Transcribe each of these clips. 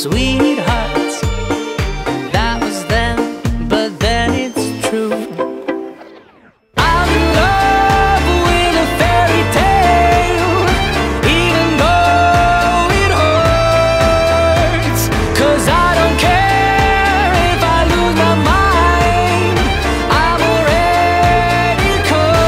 sweethearts. That was then, but then it's true. I'm in love with a fairy tale, even though it hurts. 'Cause I don't care if I lose my mind, I'm already cursed.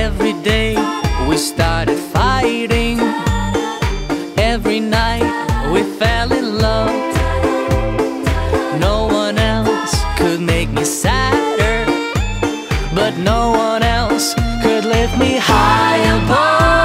Every day we started fighting, every night we fell in love. No one else could make me sadder, but no one else could lift me high above.